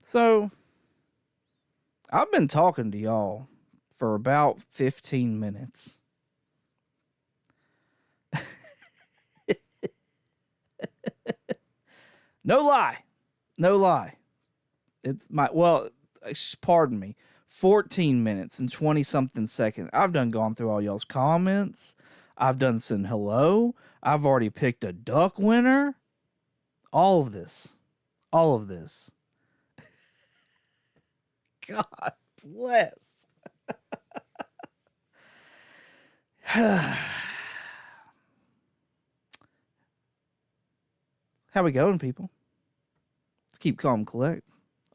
So, I've been talking to y'all for about 15 minutes. No lie. No lie. Pardon me, 14 minutes and 20 something seconds. I've done gone through all y'all's comments. I've done said hello. I've already picked a duck winner. All of this. All of this. God bless. How we going, people? Let's keep calm and collect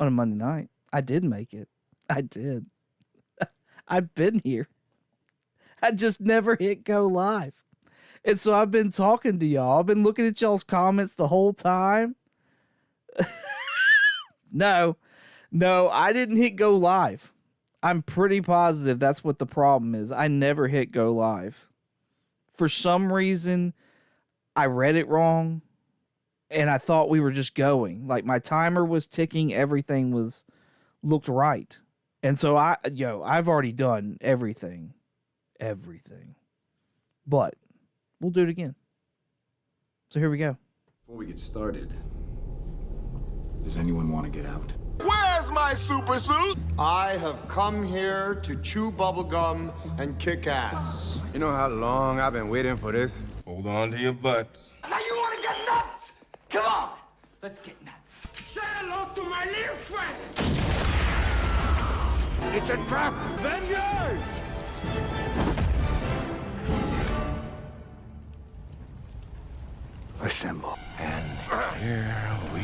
on a Monday night. I did make it. I did. I've been here. I just never hit go live. And so I've been talking to y'all. I've been looking at y'all's comments the whole time. No, I didn't hit go live. I'm pretty positive that's what the problem is. I never hit go live. For some reason, I read it wrong, and I thought we were just going. Like, my timer was ticking, everything looked right. And so I've already done everything. But we'll do it again. So here we go. Before we get started, does anyone want to get out? Where's my super suit? I have come here to chew bubblegum and kick ass. You know how long I've been waiting for this? Hold on to your butts. Now you want to get nuts? Come on, let's get nuts. Say hello to my little friend. It's a trap. Avengers! Assemble. And here we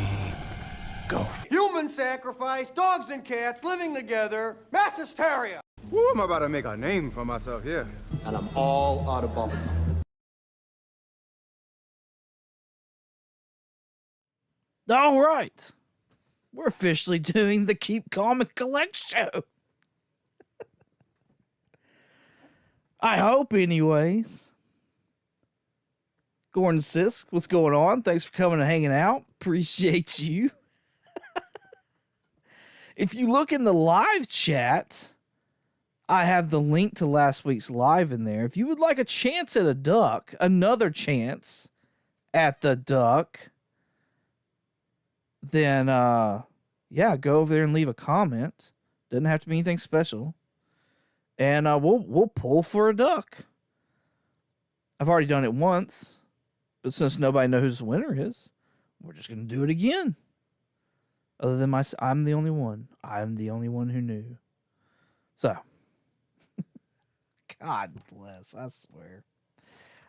go. Human sacrifice, dogs and cats living together, mass hysteria. Woo, I'm about to make a name for myself here. And I'm all out of bubblegum. All right. We're officially doing the Keep Calm and Collect show. I hope, anyways. Gordon Sisk, what's going on? Thanks for coming and hanging out. Appreciate you. If you look in the live chat, I have the link to last week's live in there. If you would like a chance at a duck, another chance at the duck, then, go over there and leave a comment. Doesn't have to be anything special. And we'll pull for a duck. I've already done it once. But since nobody knows who the winner is, we're just going to do it again. Other than I'm the only one. I'm the only one who knew. So. God bless, I swear.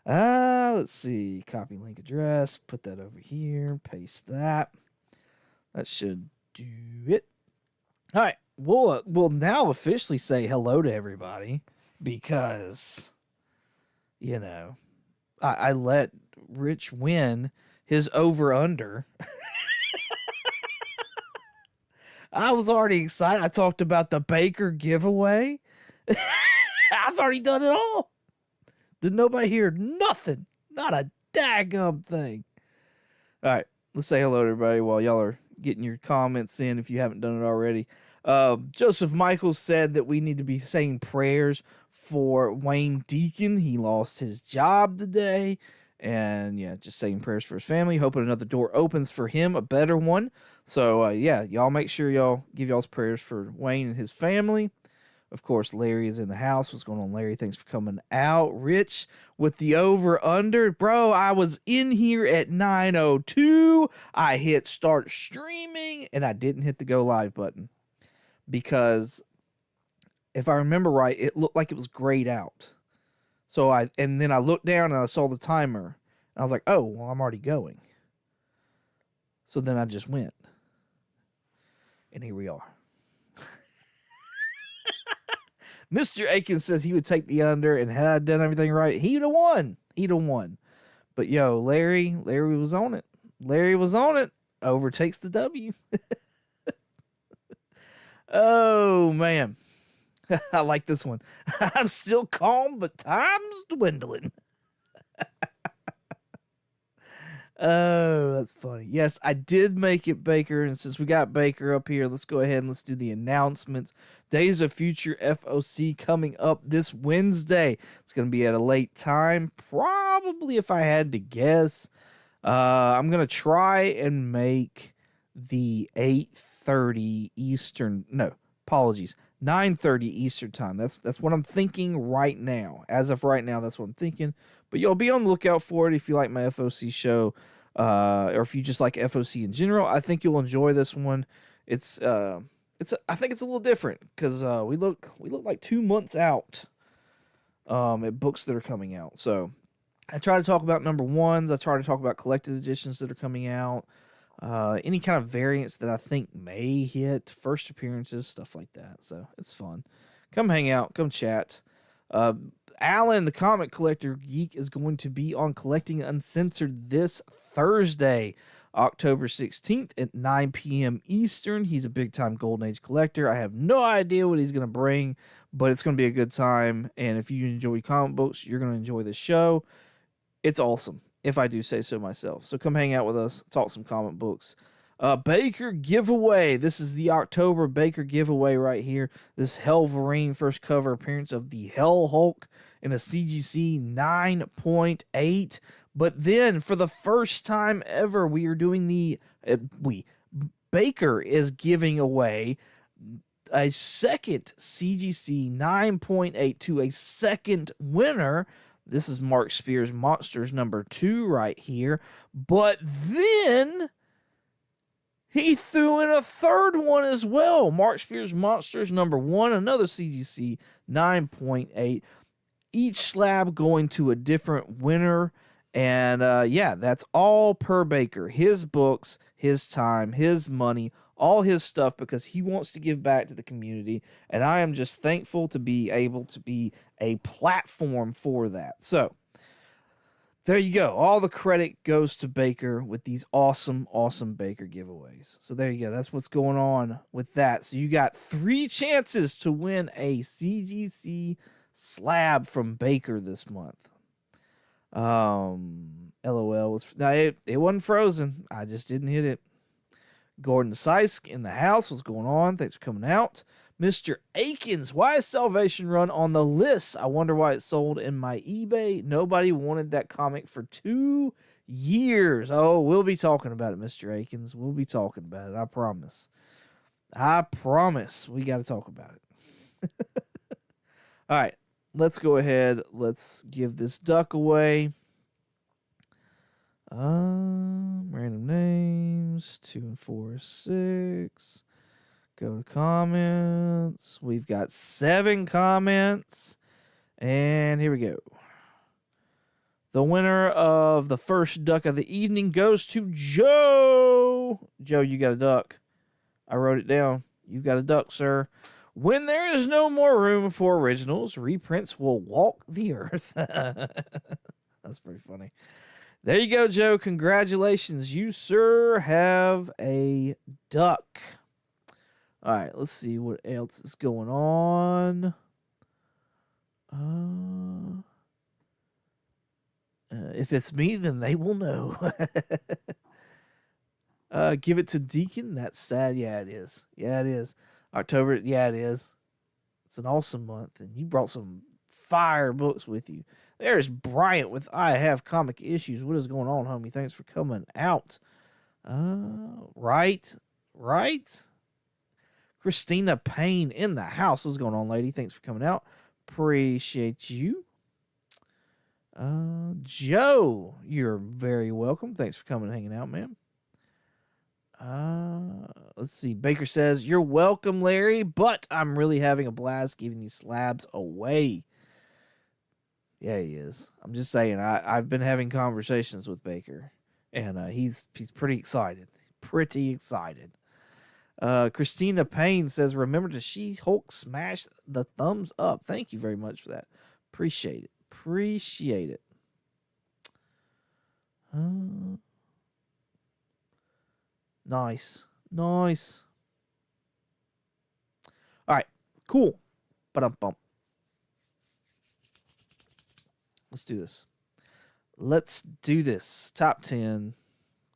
Let's see. Copy link address. Put that over here. Paste that. That should do it. All right. We'll now officially say hello to everybody because, I let Rich win his over-under. I was already excited. I talked about the Baker giveaway. I've already done it all. Did nobody hear nothing? Not a daggum thing. All right. Let's say hello to everybody while y'all are getting your comments in if you haven't done it already. Joseph Michaels said that we need to be saying prayers for Wayne Deacon. He lost his job today. And just saying prayers for his family, hoping another door opens for him, a better one. So y'all make sure y'all give y'all's prayers for Wayne and his family. Of course, Larry is in the house. What's going on, Larry? Thanks for coming out. Rich with the over-under. Bro, I was in here at 9:02. I hit start streaming, and I didn't hit the go live button. Because if I remember right, it looked like it was grayed out. And then I looked down and I saw the timer. And I was like, oh, well, I'm already going. So then I just went. And here we are. Mr. Aikens says he would take the under, and had I done everything right, he'd have won. But Larry was on it. Larry was on it. Overtakes the W. Oh, man. I like this one. I'm still calm, but time's dwindling. Oh, that's funny. Yes, I did make it Baker, and since we got Baker up here, let's go ahead and let's do the announcements. Days of Future FOC coming up this Wednesday. It's going to be at a late time, probably if I had to guess. I'm going to try and make the 8:30 Eastern, no, apologies, 9:30 Eastern time. That's what I'm thinking right now. As of right now, that's what I'm thinking. But you'll be on the lookout for it if you like my FOC show, or if you just like FOC in general. I think you'll enjoy this one. I think it's a little different because we look like 2 months out at books that are coming out. So I try to talk about number ones. I try to talk about collected editions that are coming out. Any kind of variants that I think may hit, first appearances, stuff like that. So it's fun. Come hang out, come chat. Alan, the comic collector geek, is going to be on Collecting Uncensored this Thursday, October 16th at 9 p.m. Eastern. He's a big-time Golden Age collector. I have no idea what he's going to bring, but it's going to be a good time. And if you enjoy comic books, you're going to enjoy this show. It's awesome, if I do say so myself. So come hang out with us, talk some comic books. Baker giveaway. This is the October Baker giveaway right here. This Helverine first cover appearance of the Hell Hulk in a CGC 9.8. But then, for the first time ever, we are doing Baker is giving away a second CGC 9.8 to a second winner. This is Mark Spears Monsters number 2 right here. But then he threw in a third one as well. Mark Spears Monsters number 1, another CGC 9.8. Each slab going to a different winner. And yeah, that's all per Baker. His books, his time, his money, all his stuff, because he wants to give back to the community. And I am just thankful to be able to be a platform for that. So there you go. All the credit goes to Baker with these awesome, awesome Baker giveaways. So there you go. That's what's going on with that. So you got 3 chances to win a CGC slab from Baker this month. LOL was it wasn't frozen. I just didn't hit it. Gordon Seisk in the house. What's going on? Thanks for coming out. Mr. Akins, why is Salvation Run on the list? I wonder why it sold in my eBay. Nobody wanted that comic for 2 years. Oh, we'll be talking about it, Mr. Akins. We'll be talking about it. I promise. I promise. We got to talk about it. All right. Let's go ahead. Let's give this duck away. Random names. 2 and 4 is 6. Go to comments. We've got 7 comments. And here we go. The winner of the first duck of the evening goes to Joe. Joe, you got a duck. I wrote it down. You got a duck, sir. When there is no more room for originals, reprints will walk the earth. That's pretty funny. There you go, Joe. Congratulations. You, sir, have a duck. All right, let's see what else is going on. If it's me, then they will know. Give it to Deacon. That's sad. Yeah, it is. Yeah, it is. October. Yeah, it is. It's an awesome month, and you brought some fire books with you. There's Bryant with I Have Comic Issues. What is going on, homie? Thanks for coming out. Right. Christina Payne in the house. What's going on, lady? Thanks for coming out. Appreciate you. Joe, you're very welcome. Thanks for coming and hanging out, man. Let's see. Baker says, you're welcome, Larry, but I'm really having a blast giving these slabs away. Yeah, he is. I'm just saying, I've been having conversations with Baker, and he's pretty excited. Pretty excited. Christina Payne says, remember to She-Hulk smash the thumbs up. Thank you very much for that. Appreciate it. Appreciate it. Nice. Nice. All right. Cool. Ba-dum-bum. Let's do this. Let's do this. Top 10.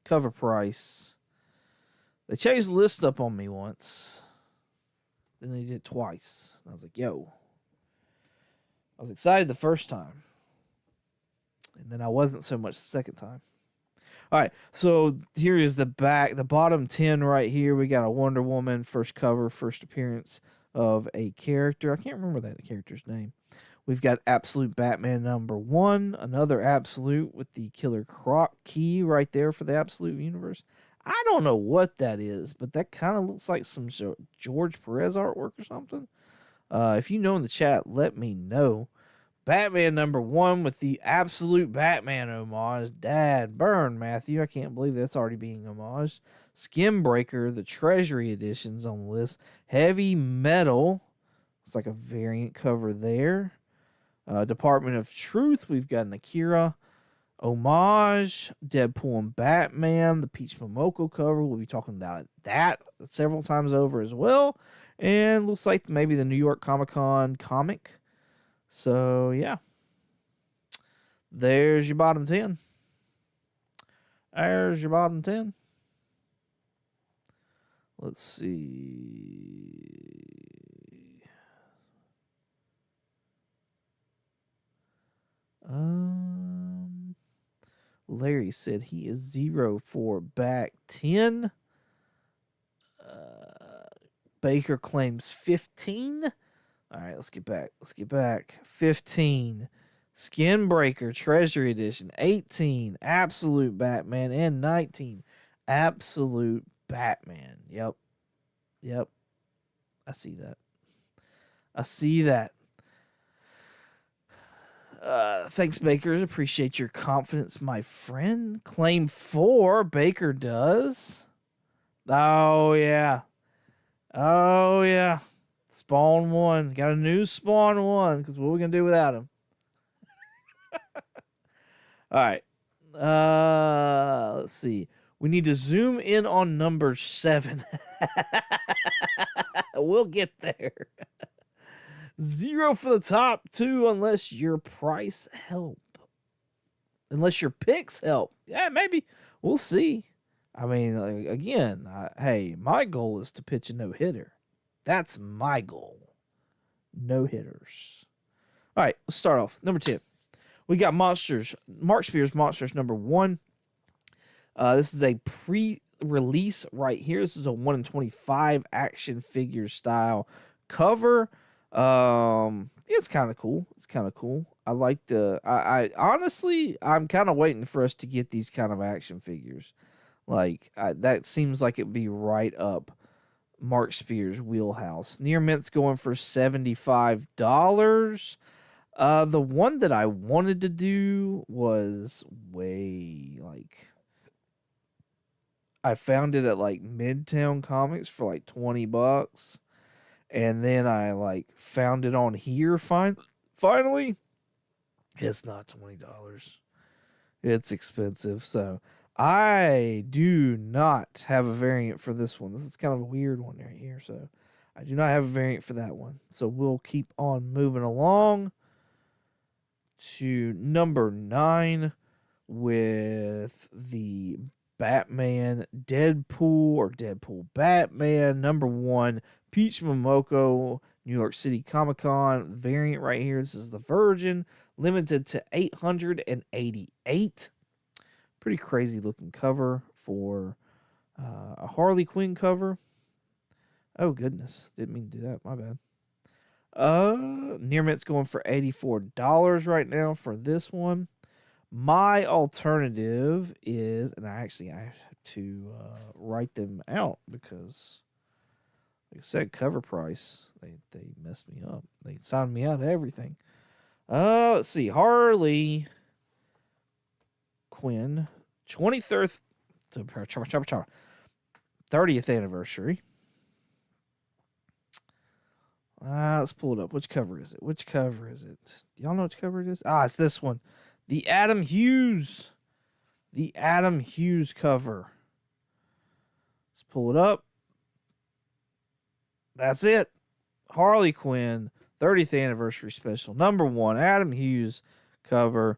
Cover price. They changed the list up on me once. Then they did it twice. I was like, yo. I was excited the first time. And then I wasn't so much the second time. All right, so here is the bottom 10 right here. We got a Wonder Woman, first cover, first appearance of a character. I can't remember that character's name. We've got Absolute Batman #1, another Absolute with the Killer Croc key right there for the Absolute universe. I don't know what that is, but that kind of looks like some George Perez artwork or something. If you know in the chat, let me know. Batman #1 with the Absolute Batman homage. Dad burn, Matthew. I can't believe that's already being homaged. Skinbreaker, the Treasury editions on the list. Heavy Metal. It's like a variant cover there. Department of Truth. We've got an Akira homage. Deadpool and Batman. The Peach Momoko cover. We'll be talking about that several times over as well. And looks like maybe the New York Comic-Con comic. So, yeah. There's your bottom 10. There's your bottom 10. Let's see. Larry said he is 0 for back 10. Baker claims 15. All right, let's get back. 15. Skinbreaker Treasury Edition. 18. Absolute Batman. And 19. Absolute Batman. Yep. I see that. Thanks, Bakers. Appreciate your confidence, my friend. Claim 4. Baker does. Oh, yeah. Spawn 1. Got a new Spawn 1, because what are we going to do without him? All right. Let's see. We need to zoom in on number 7. We'll get there. 0 for the top 2 unless your price help. Unless your picks help. Yeah, maybe. We'll see. I mean, again, hey, my goal is to pitch a no-hitter. That's my goal. No hitters. All right, let's start off. Number 10. We got Monsters. Mark Spears Monsters #1. This is a pre-release right here. This is a 1 in 25 action figure style cover. It's kind of cool. I like I honestly, I'm kind of waiting for us to get these kind of action figures. That seems like it'd be right up Mark Spears' wheelhouse. Near Mint's going for $75. The one that I wanted to do was I found it at Midtown Comics for $20. And then I found it on here finally. It's not $20. It's expensive. So I do not have a variant for this one. This is kind of a weird one right here. So I do not have a variant for that one. So we'll keep on moving along to number 9 with the Batman Deadpool or Deadpool Batman #1 Peach Momoko New York City Comic-Con variant right here. This is the Virgin, limited to 888. Pretty crazy looking cover for a Harley Quinn cover. Oh goodness, didn't mean to do that. My bad. Near Mint's going for $84 right now for this one. My alternative is, and I have to write them out because, like I said, cover price, they messed me up. They signed me out of everything. Let's see, Harley Quinn, 30th anniversary. Let's pull it up. Which cover is it? Do y'all know which cover it is? It's this one. The Adam Hughes. Cover. Let's pull it up. That's it. Harley Quinn, 30th anniversary special. #1, Adam Hughes cover.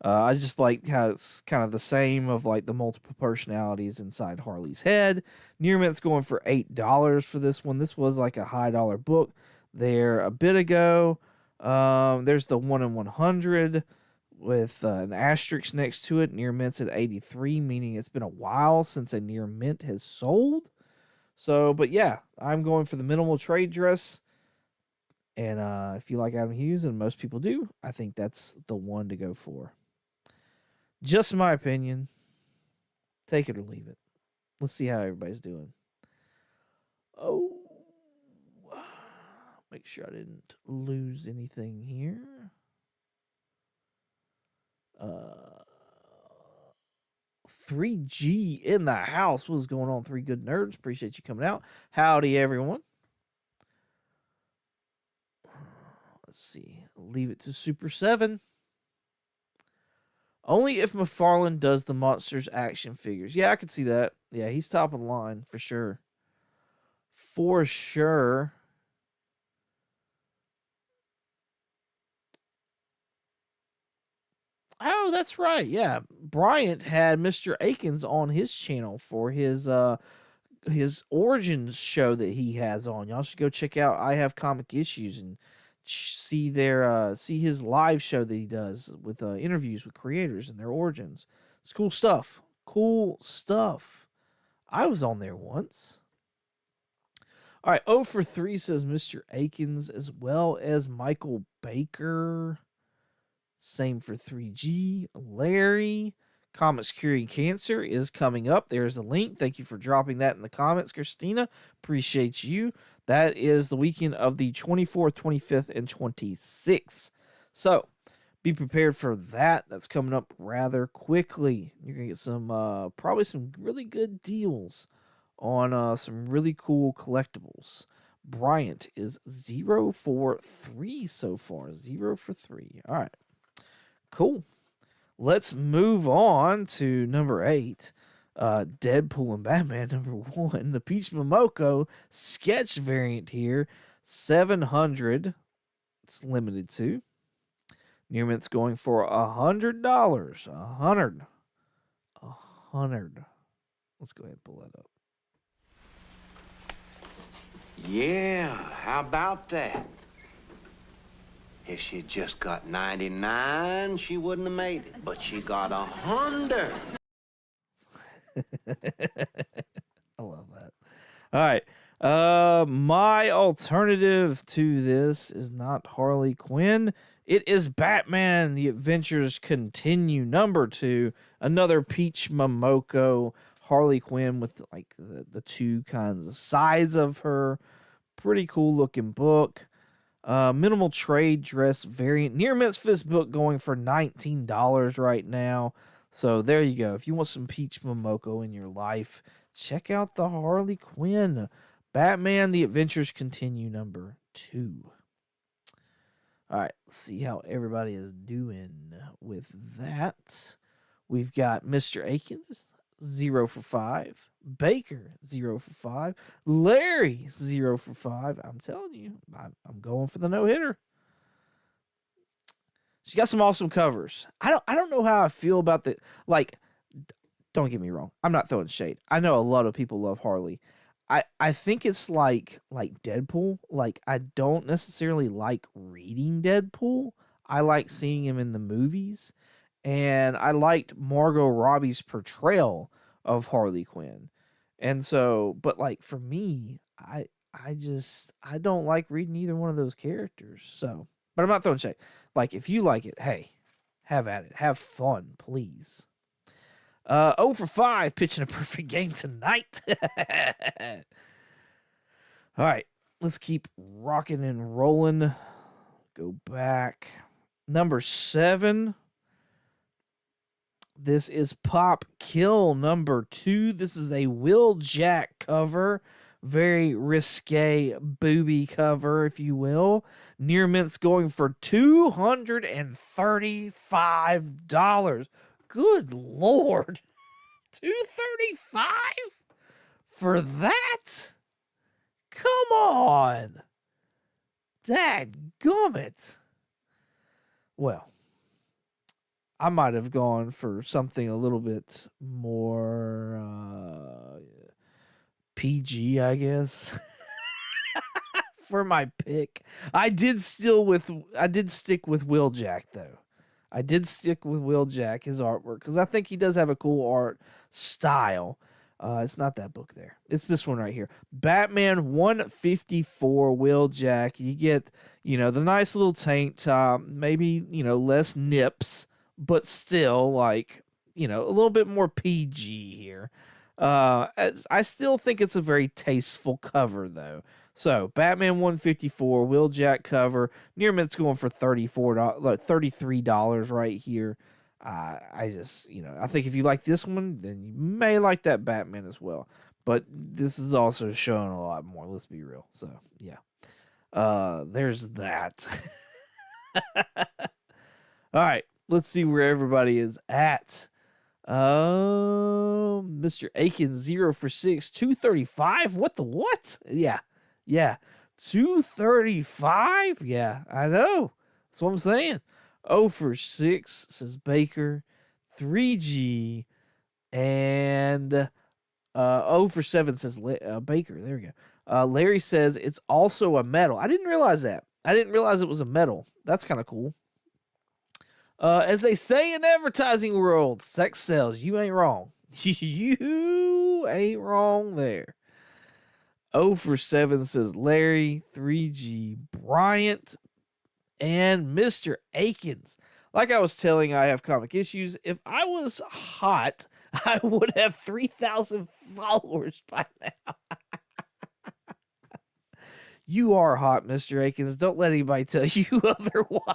I just like how it's kind of the same of like the multiple personalities inside Harley's head. Near Mint's going for $8 for this one. This was like a high dollar book there a bit ago. There's the 1 in 100 with an asterisk next to it. Near Mint's at 83, meaning it's been a while since a Near Mint has sold. So, but yeah, I'm going for the minimal trade dress. And if you like Adam Hughes, and most people do, I think that's the one to go for. Just my opinion. Take it or leave it. Let's see how everybody's doing. Oh, make sure I didn't lose anything here. 3G in the house. What's going on, Three Good Nerds? Appreciate you coming out. Howdy, everyone. Let's see. Leave it to Super 7. Only if McFarlane does the Monsters action figures. Yeah, I could see that. Yeah, he's top of the line for sure. For sure. Oh, that's right. Yeah. Bryant had Mr. Akins on his channel for his origins show that he has on. Y'all should go check out I Have Comic Issues and see his live show that he does with interviews with creators and their origins. It's cool stuff. Cool stuff. I was on there once. All right, 0 for 3 says Mr. Akins as well as Michael Baker. Same for 3G. Larry. Comics Curing Cancer is coming up. There's a link. Thank you for dropping that in the comments, Christina. Appreciate you. That is the weekend of the 24th, 25th, and 26th. So be prepared for that. That's coming up rather quickly. You're going to get some, probably some really good deals on some really cool collectibles. Bryant is 0 for 3 so far. 0 for 3. All right. Cool. Let's move on to number 8. Deadpool and Batman number 1. The Peach Momoko sketch variant here. 700. It's limited to. Near Mint's going for $100. 100. Let's go ahead and pull that up. Yeah, how about that? If she'd just got 99, she wouldn't have made it. But she got 100. I love that. All right. My alternative to this is not Harley Quinn. It is Batman The Adventures Continue number 2. Another Peach Momoko Harley Quinn with like the two kinds of sides of her. Pretty cool looking book. Minimal trade dress variant. Near Mint's book going for $19 right now. So there you go. If you want some Peach Momoko in your life, check out the Harley Quinn. Batman The Adventures Continue number 2. All right, let's see how everybody is doing with that. We've got Mr. Akins, 0 for 5. Baker, 0 for 5. Larry, 0 for 5. I'm telling you, I'm going for the no-hitter. She got some awesome covers. I don't know how I feel about the, like, don't get me wrong. I'm not throwing shade. I know a lot of people love Harley. I think it's like Deadpool. Like, I don't necessarily like reading Deadpool. I like seeing him in the movies. And I liked Margot Robbie's portrayal of Harley Quinn. And so, but like for me, I don't like reading either one of those characters. So, but I'm not throwing shade. Like, if you like it, hey, have at it. Have fun, please. 0 for 5, pitching a perfect game tonight. All right, let's keep rocking and rolling. Go back. Number 7. This is Pop Kill number 2. This is a Will Jack cover. Very risque booby cover, if you will. Near Mint's going for $235. Good Lord. $235 for that? Come on. Dadgummit. Well, I might have gone for something a little bit more PG, I guess, for my pick. I did stick with Wheeljack though. I did stick with Wheeljack, his artwork, because I think he does have a cool art style. It's not that book there. It's this one right here. Batman 154 Wheeljack. You get, the nice little tank top, maybe, less nips, but still like, a little bit more PG here. I still think it's a very tasteful cover though. So Batman 154 Wheeljack cover. Near Mint's going for $33 right here. I just, I think if you like this one, then you may like that Batman as well. But this is also showing a lot more. Let's be real. So yeah, there's that. All right, let's see where everybody is at. Mr. Aiken 0 for 6, 235. What the what? Yeah. 235. Yeah, I know. That's what I'm saying. 0 for 6 says Baker, 3G, and 0 for 7 says Baker. There we go. Larry says it's also a medal. I didn't realize that. I didn't realize it was a medal. That's kind of cool. As they say in advertising world, sex sells. You ain't wrong. You ain't wrong there. 0 for 7 says Larry, 3G, Bryant, and Mr. Akins. Like I was telling I Have Comic Issues, if I was hot, I would have 3,000 followers by now. You are hot, Mr. Akins. Don't let anybody tell you otherwise.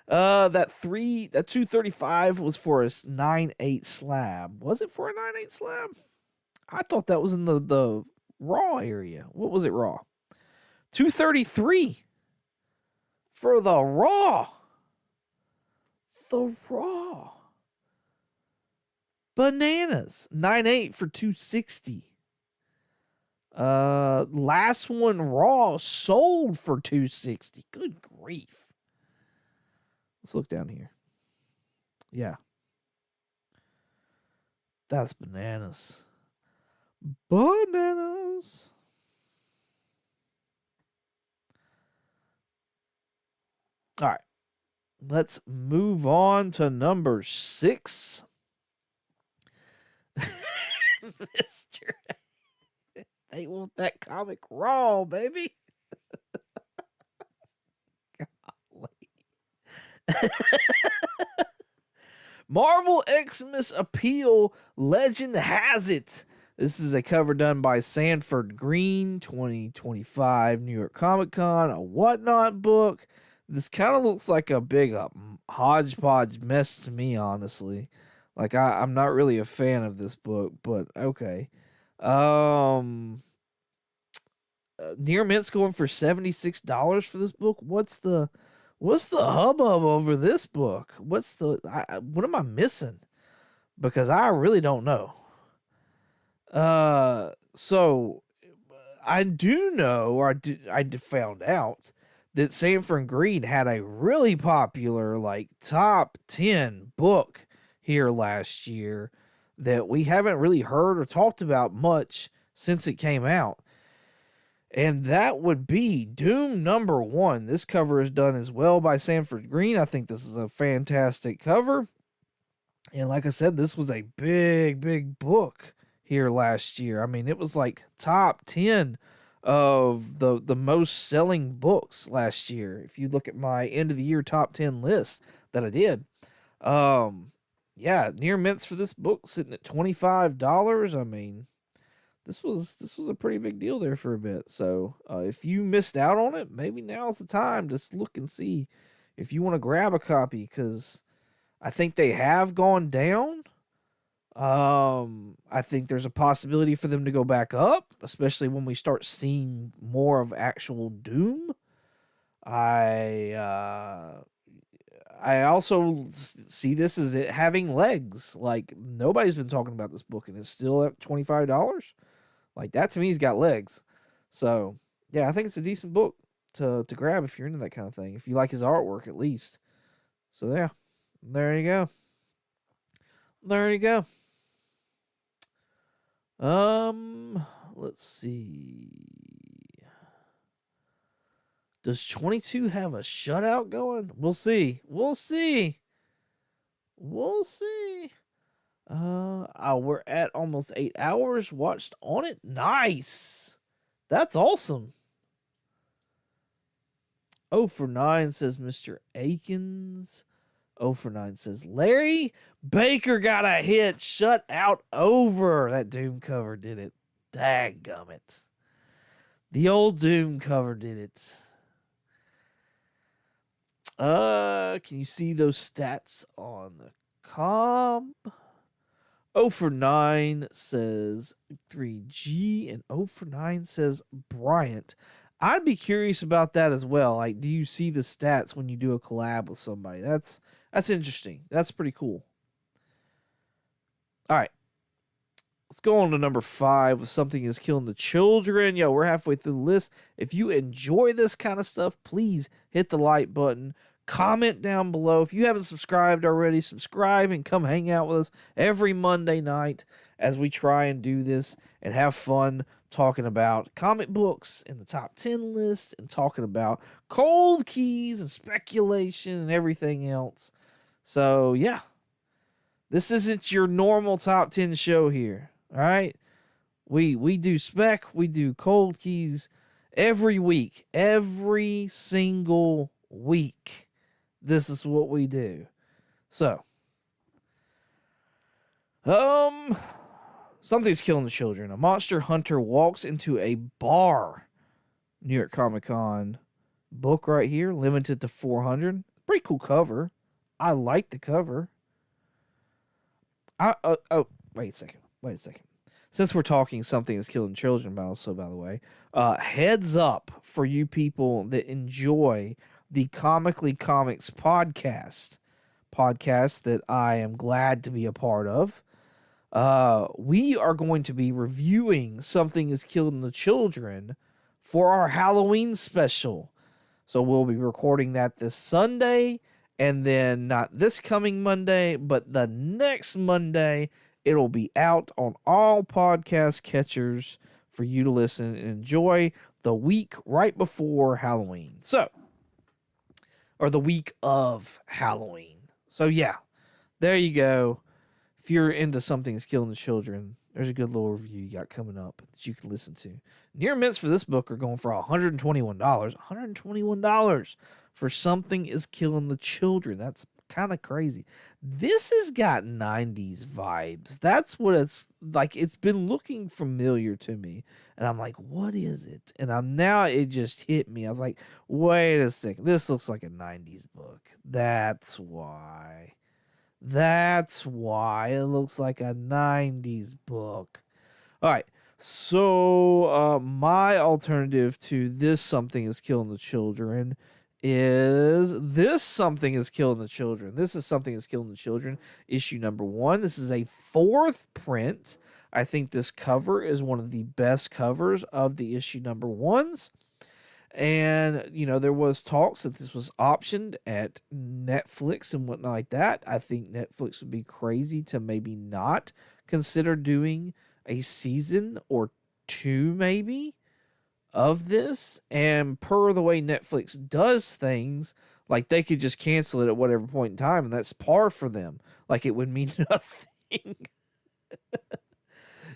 That 235 was for a 9/8 slab. Was it for a 9/8 slab? I thought that was in the raw area. What was it raw? 233 for the raw. The raw. Bananas. 9/8 for 260. Last one raw sold for 260. Good grief. Let's look down here. Yeah. That's bananas. Bananas. All right. Let's move on to number 6. Mr. They want that comic raw, baby. Golly. Marvel Xmas Appeal Legend Has It. This is a cover done by Sanford Green, 2025 New York Comic Con, a Whatnot book. This kind of looks like a big hodgepodge mess to me, honestly. Like, I'm not really a fan of this book, but okay. Near Mint's going for $76 for this book. What's the hubbub over this book? What am I missing? Because I really don't know. So I do know, or I found out that Sanford Green had a really popular, like, top 10 book here last year that we haven't really heard or talked about much since it came out. And that would be Doom #1. This cover is done as well by Sanford Green. I think this is a fantastic cover. And like I said, this was a big, big book here last year. I mean, it was like top 10 of the most selling books last year. If you look at my end of the year top 10 list that I did. Yeah, Near Mints for this book sitting at $25. I mean, this was a pretty big deal there for a bit. So if you missed out on it, maybe now's the time to look and see if you want to grab a copy, because I think they have gone down. I think there's a possibility for them to go back up, especially when we start seeing more of actual Doom. I also see this as it having legs. Like, nobody's been talking about this book, and it's still at $25. Like, that to me has got legs. So, yeah, I think it's a decent book to grab if you're into that kind of thing. If you like his artwork, at least. So yeah, there you go. There you go. Let's see. Does 22 have a shutout going? We'll see. We'll see. We'll see. We're at almost 8 hours watched on it. Nice. That's awesome. 0 for 9 says Mr. Akins. 0 for 9 says Larry Baker got a hit. Shut out over. That Doom cover did it. Dadgummit. The old Doom cover did it. Can you see those stats on the comp? 0 for 9 says 3G, and 0 for 9 says Bryant. I'd be curious about that as well. Like, do you see the stats when you do a collab with somebody? That's interesting. That's pretty cool. All right. Let's go on to number 5 with Something Is Killing the Children. Yo, we're halfway through the list. If you enjoy this kind of stuff, please hit the like button. Comment down below. If you haven't subscribed already, subscribe and come hang out with us every Monday night as we try and do this and have fun talking about comic books in the top 10 list and talking about cold keys and speculation and everything else. So, yeah. This isn't your normal top 10 show here. All right? We do spec, we do cold keys every week. Every single week. This is what we do. So, Something's Killing the Children. A monster hunter walks into a bar. New York Comic Con book right here, limited to 400. Pretty cool cover. I like the cover. Wait a second. Since we're talking Something Is Killing Children, by the way, heads up for you people that enjoy the Comically Comics podcast that I am glad to be a part of. We are going to be reviewing Something Is Killing the Children for our Halloween special. So we'll be recording that this Sunday, and then not this coming Monday, but the next Monday, it'll be out on all podcast catchers for you to listen and enjoy the week right before Halloween. Or the week of Halloween. So yeah, there you go. If you're into Something That's Killing the Children, there's a good little review you got coming up that you can listen to. Near mints for this book are going for $121. $121 for Something Is Killing the Children. That's kind of crazy. This has got 90s vibes. That's what it's like. It's been looking familiar to me. And I'm like, what is it? And it just hit me. I was like, wait a second. This looks like a 90s book. That's why. That's why it looks like a 90s book. All right. So my alternative to this Something Is Killing the Children is this Something Is Killing the Children. This is Something Is Killing the Children, issue number 1. This is a 4th print. I think this cover is one of the best covers of the issue number 1s. And, there was talks that this was optioned at Netflix and whatnot like that. I think Netflix would be crazy to maybe not consider doing a season or 2 maybe of this. And per the way Netflix does things, like they could just cancel it at whatever point in time, and that's par for them. Like it would mean nothing.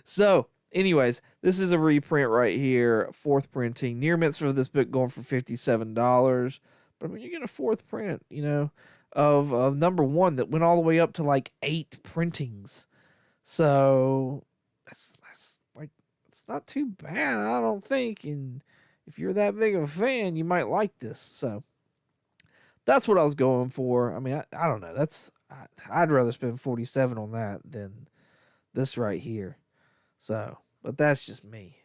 So, anyways, this is a reprint right here, 4th printing. Near mints for this book going for $57. But I mean, you get a 4th print, of number 1 that went all the way up to like 8 printings. So that's like, it's not too bad, I don't think. And if you're that big of a fan, you might like this. So that's what I was going for. I mean, I don't know. I'd rather spend $47 on that than this right here. So, but that's just me.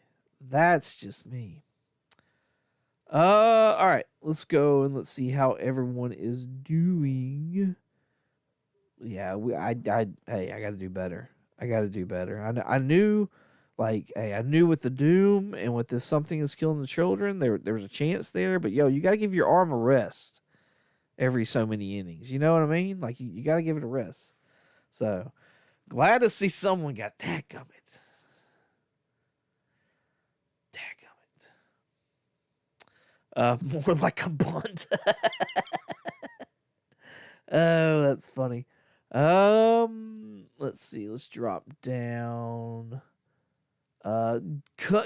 All right, let's go and let's see how everyone is doing. Yeah, I got to do better. I knew with the Doom and with this Something Is Killing the Children, there was a chance there, but yo, you got to give your arm a rest every so many innings. You know what I mean? Like you got to give it a rest. So glad to see someone got dadgummit. More like a bunt. Oh, that's funny. Let's see. Let's drop down.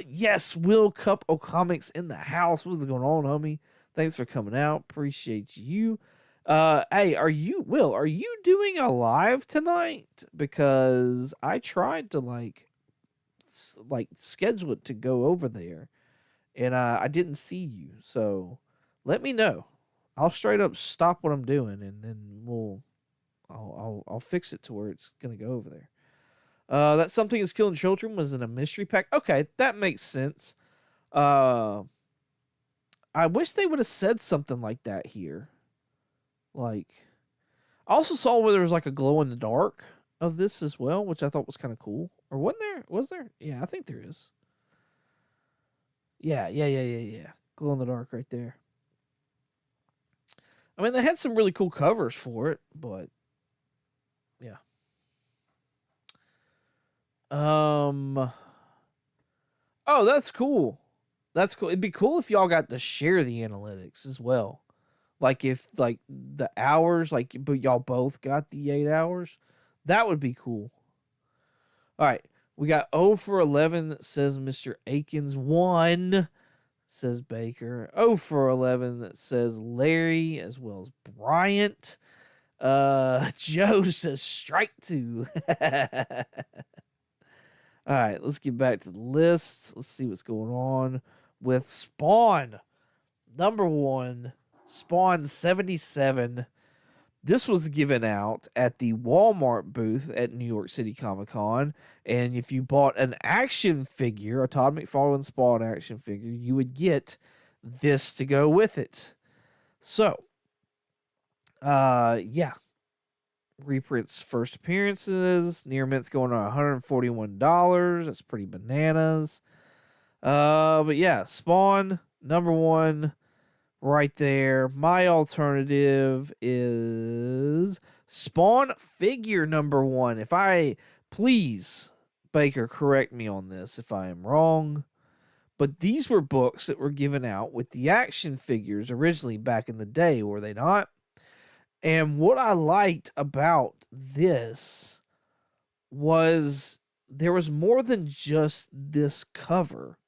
Yes, Will Cup O Comics in the house. What's going on, homie? Thanks for coming out. Appreciate you. Hey, are you doing a live tonight? Because I tried to like schedule it to go over there, and I didn't see you. So let me know. I'll straight up stop what I'm doing, and then I'll fix it to where it's gonna go over there. That Something Is Killing Children was in a mystery pack. Okay, that makes sense. I wish they would have said something like that here. Like, I also saw where there was like a glow in the dark of this as well, which I thought was kind of cool. Or wasn't there? Was there? Yeah, I think there is. Yeah. Glow in the dark right there. I mean, they had some really cool covers for it, but yeah. Oh, that's cool. That's cool. It'd be cool if y'all got to share the analytics as well. Like if like the hours, like but y'all both got the 8 hours, that would be cool. All right, we got 0 for 11, says Mr. Akins. 1 says Baker. 0 for 11 that says Larry as well as Bryant. Joe says strike 2. All right, let's get back to the list. Let's see what's going on with Spawn. Number 1, Spawn 77. This was given out at the Walmart booth at New York City Comic Con. And if you bought an action figure, a Todd McFarlane Spawn action figure, you would get this to go with it. So, yeah. Reprint's first appearances. Near Mint's going on $141. That's pretty bananas. But yeah, Spawn, number 1. Right there. My alternative is Spawn figure number 1. Please, Baker, correct me on this if I am wrong. But these were books that were given out with the action figures originally back in the day, were they not? And what I liked about this was there was more than just this cover.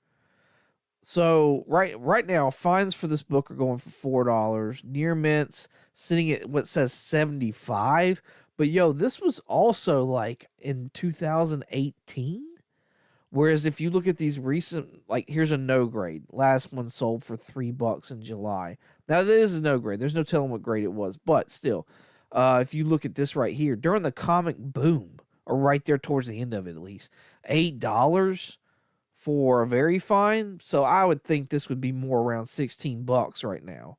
So right now, fines for this book are going for $4. Near Mint's sitting at what says $75. But yo, this was also like in 2018. Whereas if you look at these recent, like here's a no grade. Last one sold for $3 in July. Now that is a no grade. There's no telling what grade it was, but still, if you look at this right here during the comic boom, or right there towards the end of it at least, $8. For a very fine, so I would think this would be more around $16 right now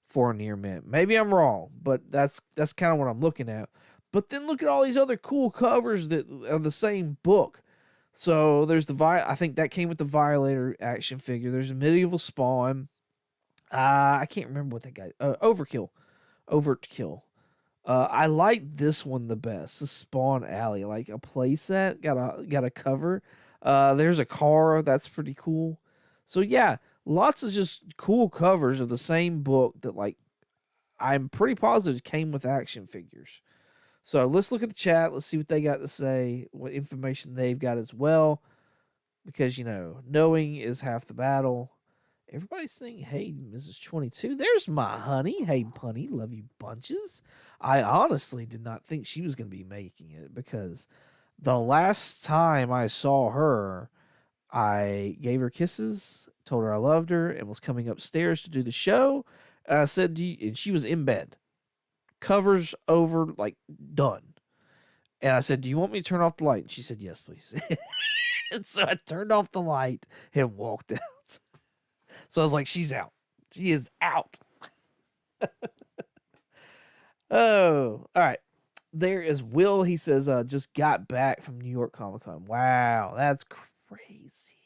for a Near Mint. Maybe I'm wrong, but that's kind of what I'm looking at. But then look at all these other cool covers that are the same book. So there's I think that came with the Violator action figure. There's a Medieval Spawn. I can't remember what that guy. Overkill. I like this one the best. The Spawn Alley, like a playset, got a cover. There's a car that's pretty cool. So yeah, lots of just cool covers of the same book that like I'm pretty positive came with action figures. So let's look at the chat. Let's see what they got to say, what information they've got as well. Because, you know, knowing is half the battle. Everybody's saying, hey, Mrs. 22, there's my honey. Hey, punny, love you bunches. I honestly did not think she was going to be making it because the last time I saw her, I gave her kisses, told her I loved her, and was coming upstairs to do the show. And I said, and she was in bed. Covers over, like, done. And I said, do you want me to turn off the light? And she said, yes, please. And so I turned off the light and walked out. So I was like, she's out. She is out. Oh, all right. There is Will. He says, just got back from New York Comic Con. Wow, that's crazy.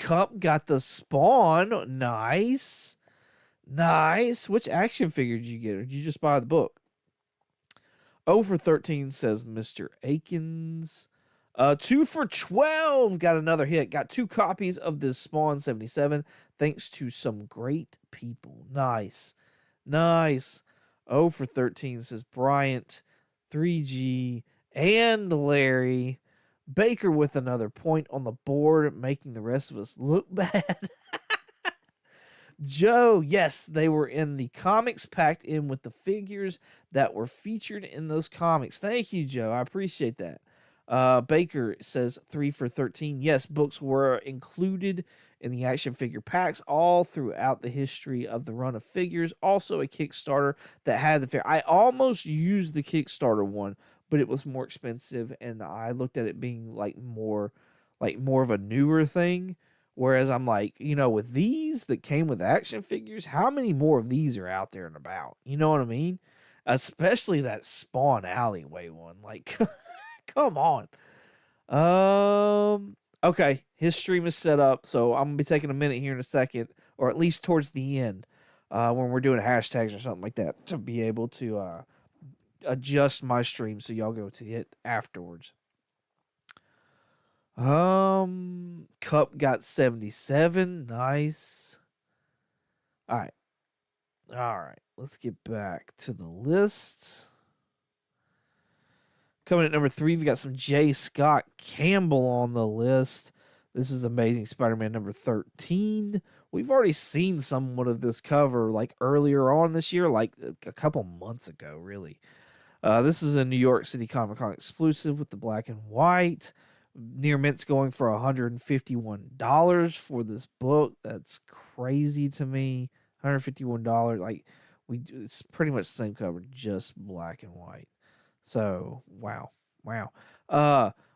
Cup got the Spawn. Nice. Nice. Which action figure did you get, or did you just buy the book? 0 for 13 says Mr. Akins. 2 for 12 got another hit. Got 2 copies of this Spawn 77 thanks to some great people. Nice. Nice. 0 for 13 says Bryant, 3G, and Larry. Baker with another point on the board, making the rest of us look bad. Joe, yes, they were in the comics packed in with the figures that were featured in those comics. Thank you, Joe. I appreciate that. Baker says 3 for 13. Yes, books were included in the action figure packs all throughout the history of the run of figures. Also a Kickstarter that had the figure. I almost used the Kickstarter one, but it was more expensive, and I looked at it being more of a newer thing. Whereas I'm like, with these that came with action figures, how many more of these are out there and about? You know what I mean? Especially that Spawn Alleyway one. Like, come on. Okay, his stream is set up, so I'm going to be taking a minute here in a second, or at least towards the end, when we're doing hashtags or something like that, to be able to adjust my stream so y'all go to it afterwards. Cup got 77. Nice. All right. Let's get back to the list. Coming at number 3, we got some J. Scott Campbell on the list. This is Amazing Spider-Man number 13. We've already seen somewhat of this cover like earlier on this year, like a couple months ago, really. This is a New York City Comic Con exclusive with the black and white. Near Mint's going for $151 for this book. That's crazy to me. $151. Like, it's pretty much the same cover, just black and white. So, wow.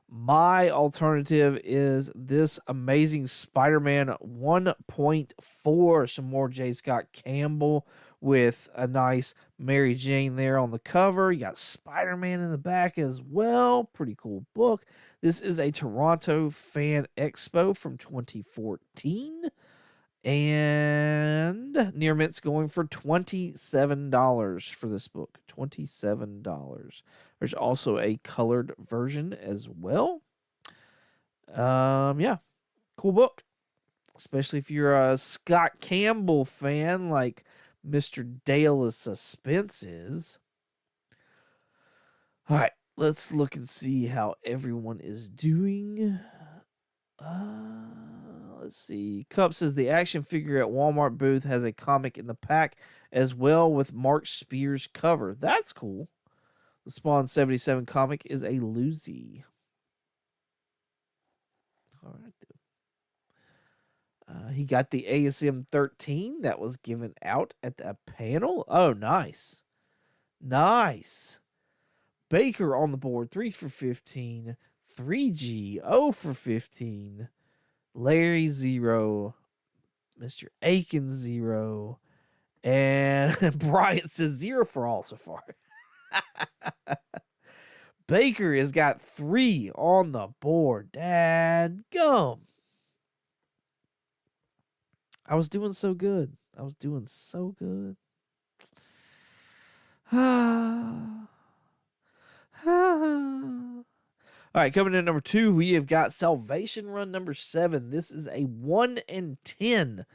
My alternative is this Amazing Spider-Man 1.4. Some more J. Scott Campbell with a nice Mary Jane there on the cover. You got Spider-Man in the back as well. Pretty cool book. This is a Toronto Fan Expo from 2014. And Near Mint's going for $27 for this book. $27. There's also a colored version as well. Yeah. Cool book. Especially if you're a Scott Campbell fan like Mr. Dale of Suspense is. All right. Let's look and see how everyone is doing. Let's see. Cup says the action figure at Walmart booth has a comic in the pack as well with Mark Spears cover. That's cool. The Spawn 77 comic is a Lucy. All right. He got the ASM 13 that was given out at the panel. Oh, nice. Nice. Baker on the board, 3 for 15. 3G, 0 for 15. Larry, 0. Mr. Aiken, 0. And Bryant says 0 for all so far. Baker has got 3 on the board. Dadgum. I was doing so good. All right, coming in at number 2, we have got Salvation Run number 7. This is a 1 in 10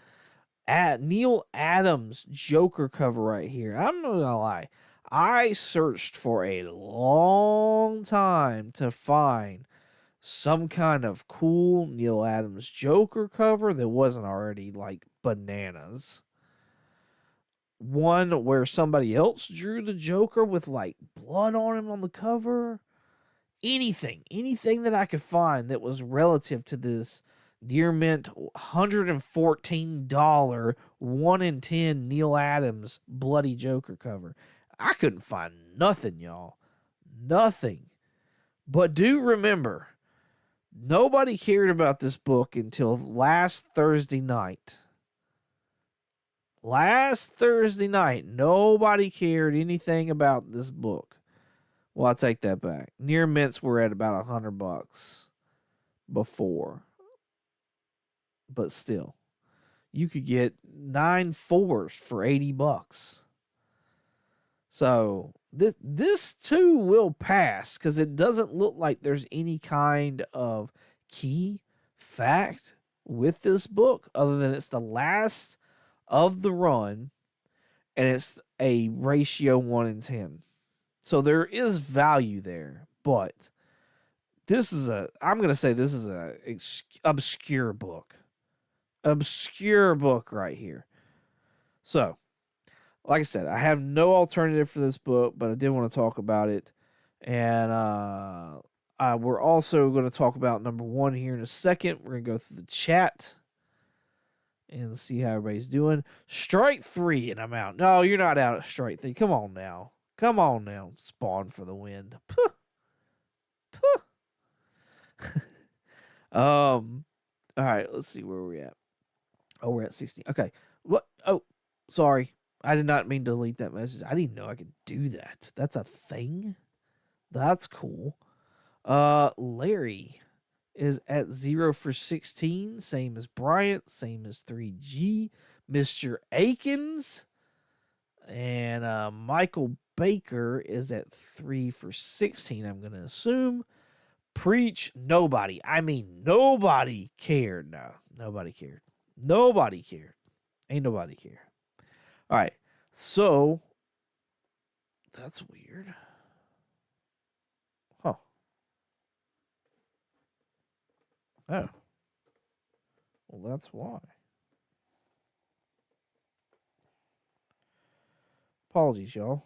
at Neil Adams Joker cover right here. I'm not gonna lie, I searched for a long time to find some kind of cool Neil Adams Joker cover that wasn't already like bananas. One where somebody else drew the Joker with like blood on him on the cover. Anything that I could find that was relative to this Near Mint $114 1 in 10 Neil Adams Bloody Joker cover. I couldn't find nothing, y'all. Nothing. But do remember, nobody cared about this book until last Thursday night. Last Thursday night, nobody cared anything about this book. Well, I'll take that back. Near Mints were at about $100 before. but still, you could get 9 fours for $80. So this too will pass because it doesn't look like there's any kind of key fact with this book other than it's the last of the run and it's a ratio 1 in 10. So there is value there, but I'm going to say this is a obscure book. Obscure book right here. So, like I said, I have no alternative for this book, but I did want to talk about it. And we're also going to talk about number 1 here in a second. We're going to go through the chat and see how everybody's doing. Strike 3, and I'm out. No, you're not out at strike 3. Come on now. Come on now. Spawn for the win. Puh. Puh. All right, let's see where we're at. Oh, we're at 16. Okay. What? Oh, sorry. I did not mean to delete that message. I didn't know I could do that. That's a thing. That's cool. Larry is at 0 for 16. Same as Bryant. Same as 3G. Mr. Akins. And Michael Baker is at 3 for 16, I'm going to assume. Preach nobody. I mean, nobody cared. No, nobody cared. Nobody cared. Ain't nobody care. All right. So, that's weird. Huh. Oh. Well, that's why. Apologies, y'all.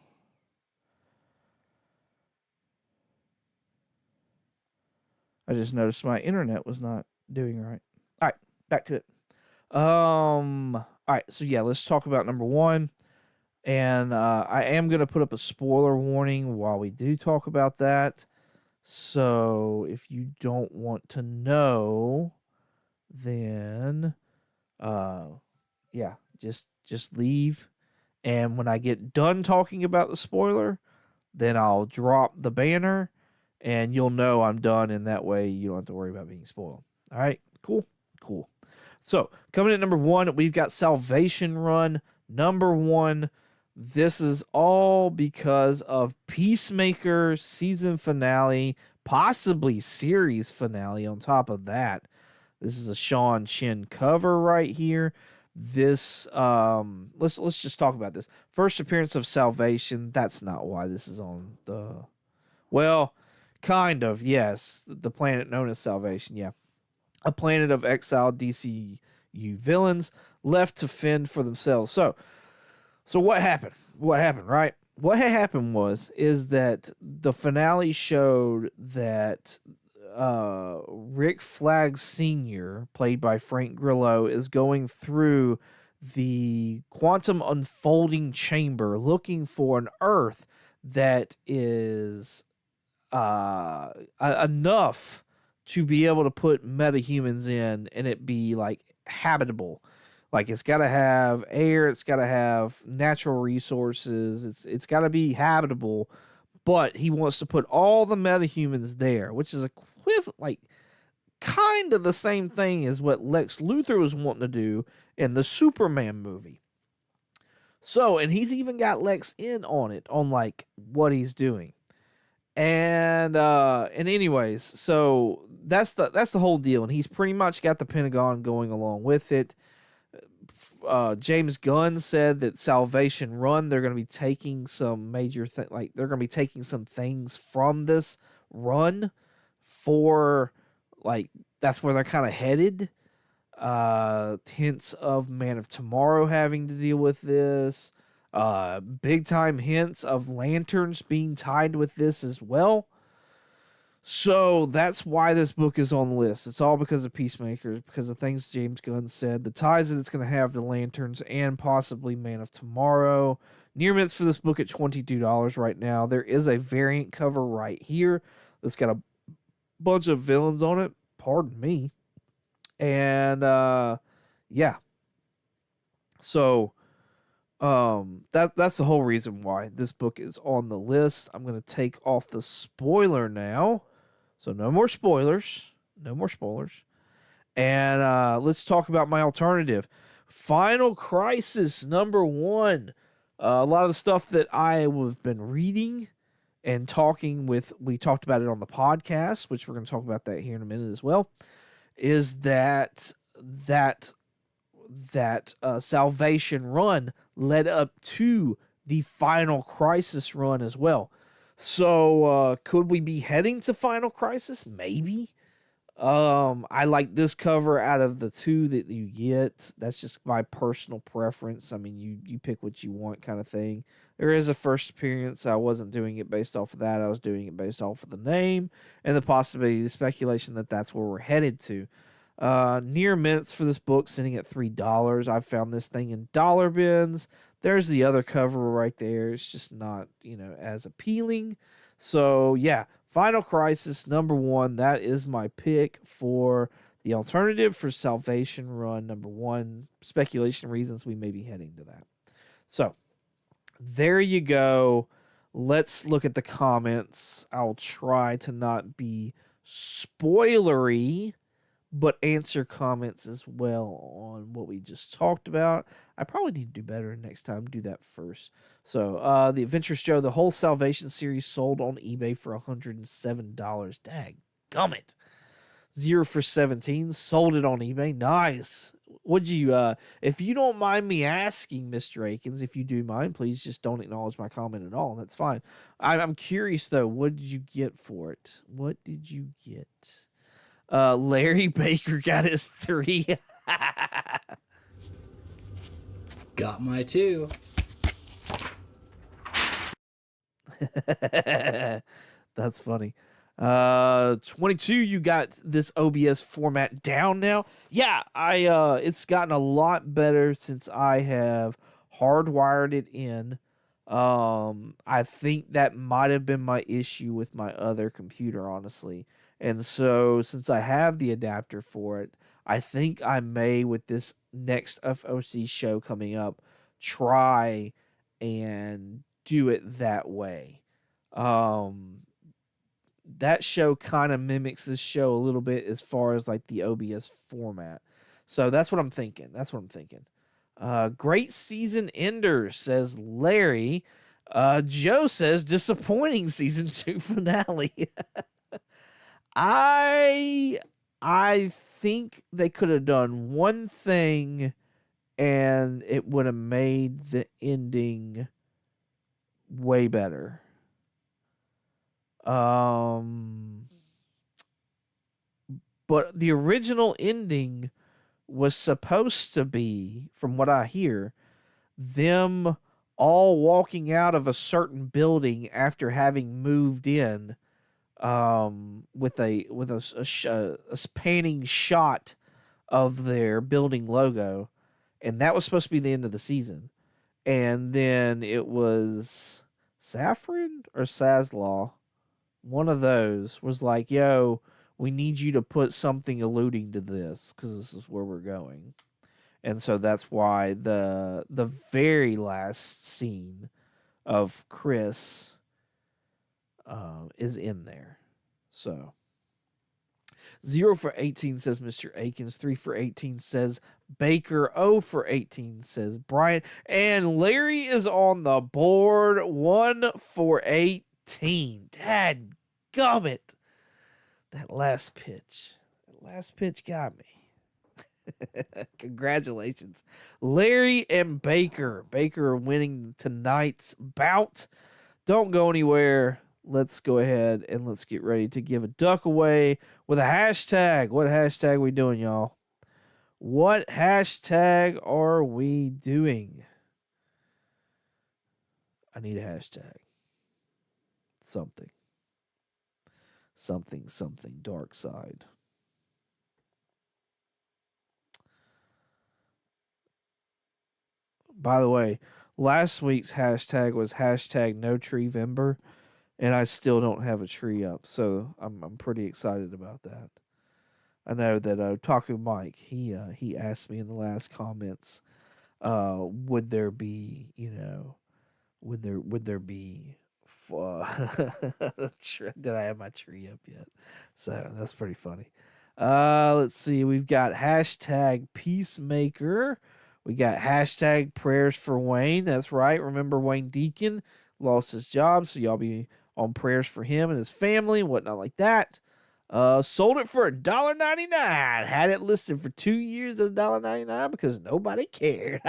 I just noticed my internet was not doing right. All right, back to it. All right, so yeah, let's talk about number 1. And I am going to put up a spoiler warning while we do talk about that. So if you don't want to know, then yeah, just leave. And when I get done talking about the spoiler, then I'll drop the banner and you'll know I'm done. And that way you don't have to worry about being spoiled. All right, cool. So coming in number 1, we've got Salvation Run number 1. This is all because of Peacemaker season finale, possibly series finale on top of that. This is a Sean Chin cover right here. This let's just talk about this. First appearance of Salvation. That's not why this is on the, well, kind of, yes. The planet known as Salvation, yeah. A planet of exiled DCU villains left to fend for themselves. So what happened? What happened, right? What had happened is that the finale showed that Rick Flag Sr., played by Frank Grillo, is going through the quantum unfolding chamber looking for an Earth that is enough to be able to put metahumans in and it be like habitable. Like it's got to have air, it's got to have natural resources, it's got to be habitable, but he wants to put all the metahumans there, which is equivalent, like kind of the same thing as what Lex Luthor was wanting to do in the Superman movie. So, and he's even got Lex in on it, on like what he's doing. And anyways, so that's the whole deal, and he's pretty much got the Pentagon going along with it. James Gunn said that Salvation Run, they're going to be taking some major they're going to be taking some things from this run for, like, that's where they're kind of headed. Hints of Man of Tomorrow having to deal with this. Big time hints of Lanterns being tied with this as well. So that's why this book is on the list. It's all because of Peacemaker, because of things James Gunn said, the ties that it's going to have to Lanterns and possibly Man of Tomorrow. Near mints for this book at $22 right now. There is a variant cover right here that's got a bunch of villains on it. Pardon me. And yeah. So that's the whole reason why this book is on the list. I'm going to take off the spoiler now. So no more spoilers. No more spoilers. And let's talk about my alternative. Final Crisis #1. A lot of the stuff that I have been reading and talking with, we talked about it on the podcast, which we're going to talk about that here in a minute as well, is that Salvation run led up to the Final Crisis run as well. So could we be heading to Final Crisis? Maybe. I like this cover out of the two that you get. That's just my personal preference. I mean, you pick what you want, kind of thing. There is a first appearance. I wasn't doing it based off of that. I was doing it based off of the name and the possibility, the speculation that that's where we're headed to. Near mints for this book, sitting at $3. I found this thing in dollar bins. There's the other cover right there. It's just not, as appealing. So yeah, Final Crisis #1. That is my pick for the alternative for Salvation Run #1. Speculation reasons we may be heading to that. So there you go. Let's look at the comments. I'll try to not be spoilery, but answer comments as well on what we just talked about. I probably need to do better next time. Do that first. So, the Adventures Joe, the whole Salvation series sold on eBay for $107. Dang, gummit. 0 for 17, sold it on eBay. Nice. Would you, if you don't mind me asking, Mr. Akins, if you do mind, please just don't acknowledge my comment at all. That's fine. I'm curious, though, what did you get for it? What did you get? Larry Baker got his 3. Got my 2. That's funny. 22, you got this OBS format down now. Yeah, it's gotten a lot better since I have hardwired it in. I think that might have been my issue with my other computer, honestly. And so, since I have the adapter for it, I think I may, with this next FOC show coming up, try and do it that way. That show kind of mimics this show a little bit as far as like the OBS format. So that's what I'm thinking. Great season ender, says Larry. Joe says disappointing season 2 finale. I think they could have done one thing and it would have made the ending way better. But the original ending was supposed to be, from what I hear, them all walking out of a certain building after having moved in, with a panning shot of their building logo, and that was supposed to be the end of the season. And then it was Saffron or Saslaw, one of those, was like, yo, we need you to put something alluding to this because this is where we're going. And so that's why the very last scene of Chris is in there. So 0 for 18 says Mr. Akins. 3 for 18 says Baker. 0 for 18 says Brian. And Larry is on the board. 1 for 18. Dadgummit. That last pitch got me. Congratulations, Larry and Baker. Baker are winning tonight's bout. Don't go anywhere. Let's go ahead and let's get ready to give a duck away with a hashtag. What hashtag are we doing, y'all? What hashtag are we doing? I need a hashtag. Something dark side. By the way, last week's hashtag was hashtag no tree Vember, and I still don't have a tree up, so I'm pretty excited about that. I know that Otaku Mike, he asked me in the last comments, would there be, would there be did I have my tree up yet? So that's pretty funny. Let's see. We've got hashtag Peacemaker. We got hashtag Prayers for Wayne. That's right. Remember Wayne Deacon lost his job, so y'all be on prayers for him and his family and whatnot like that. Sold it for $1.99. Had it listed for 2 years at $1.99 because nobody cared.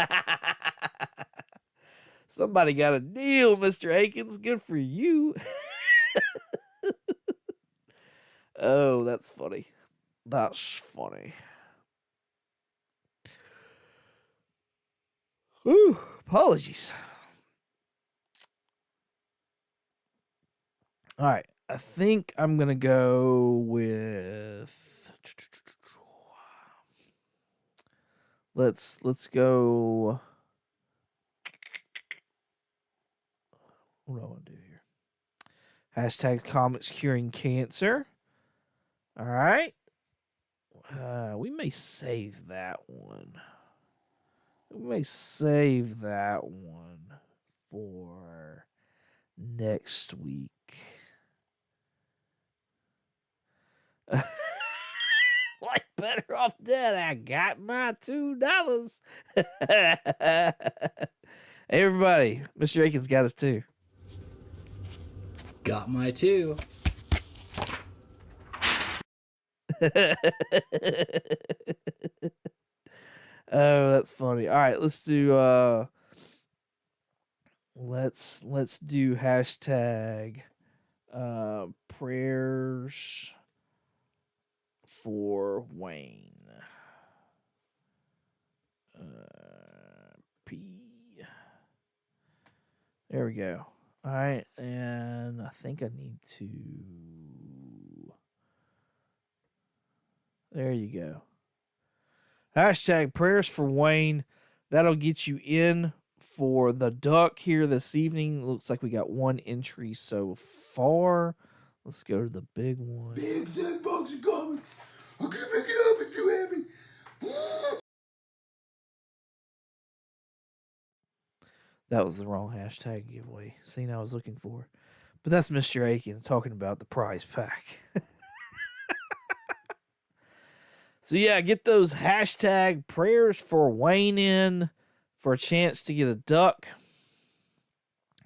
Somebody got a deal, Mr. Akins. Good for you. Oh, that's funny. That's funny. Whew, apologies. All right, I think I'm gonna go with. Let's go. What do I want to do here? Hashtag Comics Curing Cancer. All right. We may save that one. We may save that one for next week. Like Better Off Dead, I got my $2. Hey, everybody, Mr. Akins got us too. Got my 2. Oh, that's funny. All right, let's do let's do hashtag prayers for Wayne. P. There we go. All right, and I think I need to. There you go. Hashtag prayers for Wayne. That'll get you in for the duck here this evening. Looks like we got one entry so far. Let's go to the big one. Big dead box of comics. I'll keep picking up. It's too heavy. That was the wrong hashtag giveaway. Scene I was looking for. But that's Mr. Aiken talking about the prize pack. So yeah, get those hashtag prayers for Wayne in for a chance to get a duck.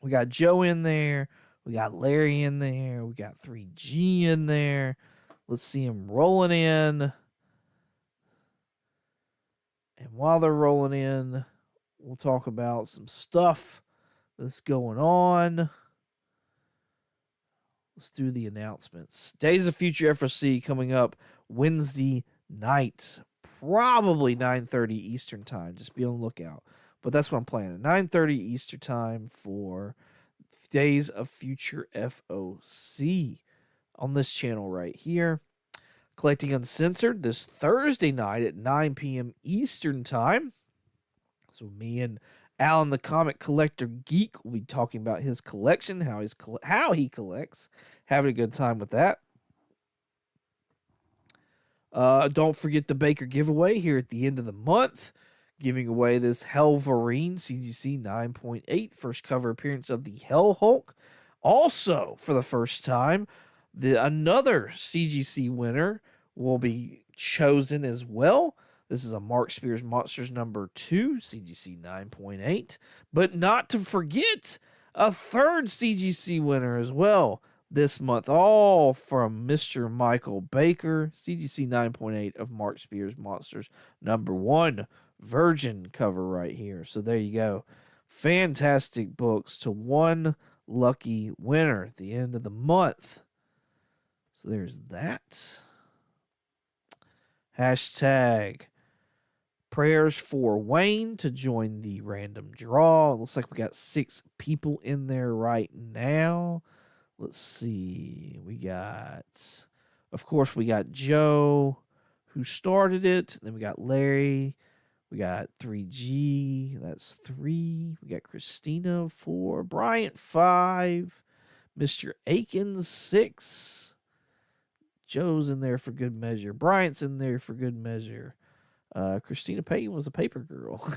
We got Joe in there. We got Larry in there. We got 3G in there. Let's see him rolling in. And while they're rolling in, we'll talk about some stuff that's going on. Let's do the announcements. Days of Future FOC coming up Wednesday night, probably 9:30 Eastern time. Just be on the lookout. But that's what I'm planning. 9:30 Eastern time for Days of Future FOC on this channel right here. Collecting Uncensored this Thursday night at 9 p.m. Eastern time. So me and Alan the Comic Collector Geek will be talking about his collection, how he collects, having a good time with that. Don't forget the Baker giveaway here at the end of the month. Giving away this Hellverine CGC 9.8 first cover appearance of the Hell Hulk. Also, for the first time, another CGC winner will be chosen as well. This is a Mark Spears Monsters number 2, CGC 9.8. But not to forget, a third CGC winner as well this month, all from Mr. Michael Baker, CGC 9.8 of Mark Spears Monsters number 1, Virgin cover right here. So there you go. Fantastic books to one lucky winner at the end of the month. So there's that. Hashtag prayers for Wayne to join the random draw. Looks like we got 6 people in there right now. Let's see. Of course, we got Joe, who started it. Then we got Larry. We got 3G. That's 3. We got Christina, 4. Bryant, 5. Mr. Akins, 6. Joe's in there for good measure. Bryant's in there for good measure. Christina Payton was a paper girl.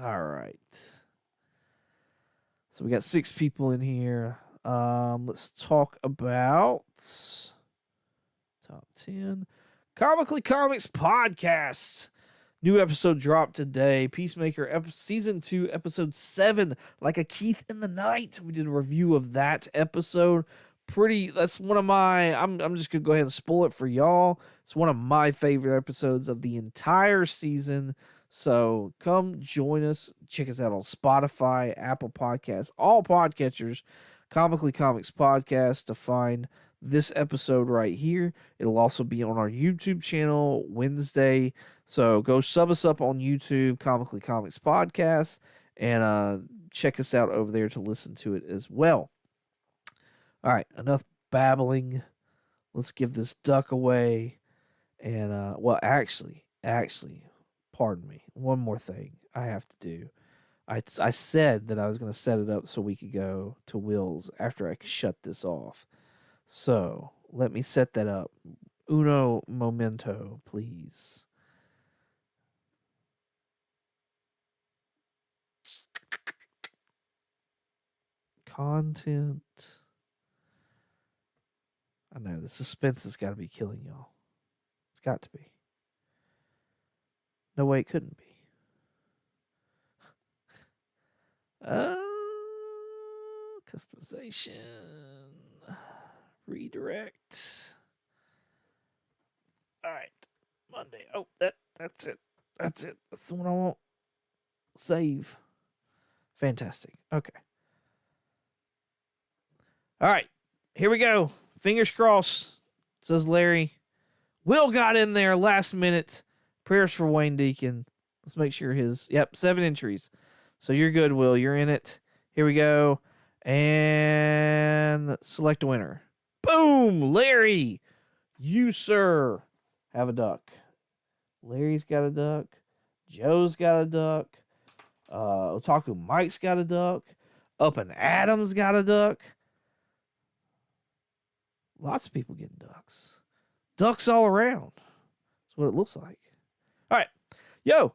All right. So we got 6 people in here. Let's talk about top 10 Comically Comics podcast. New episode dropped today. Peacemaker season 2, episode 7, Like a Keith in the Night. We did a review of that episode. That's one of my, I'm just gonna go ahead and spoil it for y'all. It's one of my favorite episodes of the entire season. So come join us. Check us out on Spotify, Apple Podcasts, all podcatchers. Comically Comics podcast to find this episode right here. It'll also be on our YouTube channel Wednesday. So go sub us up on YouTube, Comically Comics podcast, and check us out over there to listen to it as well. All right, enough babbling. Let's give this duck away. And well, actually, pardon me. One more thing I have to do. I said that I was going to set it up so we could go to Will's after I shut this off. So let me set that up. Uno momento, please. Content. I know the suspense has got to be killing y'all. It's got to be. No way it couldn't be. Customization. Redirect. All right. Monday. Oh, that's it. That's it. That's the one I want. Save. Fantastic. Okay. All right. Here we go. Fingers crossed, says Larry. Will got in there last minute. Prayers for Wayne Deacon. Let's make sure 7 entries. So you're good, Will. You're in it. Here we go. And select a winner. Boom! Larry, you, sir, have a duck. Larry's got a duck. Joe's got a duck. Otaku Mike's got a duck. Up and Adam's got a duck. Lots of people getting ducks. Ducks all around. That's what it looks like. All right. Yo,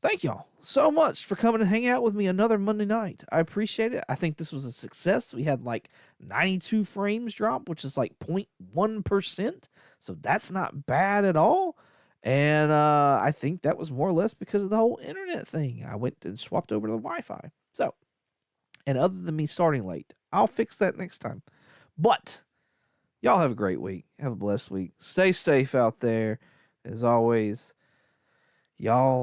thank y'all so much for coming and hang out with me another Monday night. I appreciate it. I think this was a success. We had like 92 frames drop, which is like 0.1%. So that's not bad at all. And I think that was more or less because of the whole internet thing. I went and swapped over to the Wi-Fi. So, and other than me starting late, I'll fix that next time. But y'all have a great week. Have a blessed week. Stay safe out there. As always, y'all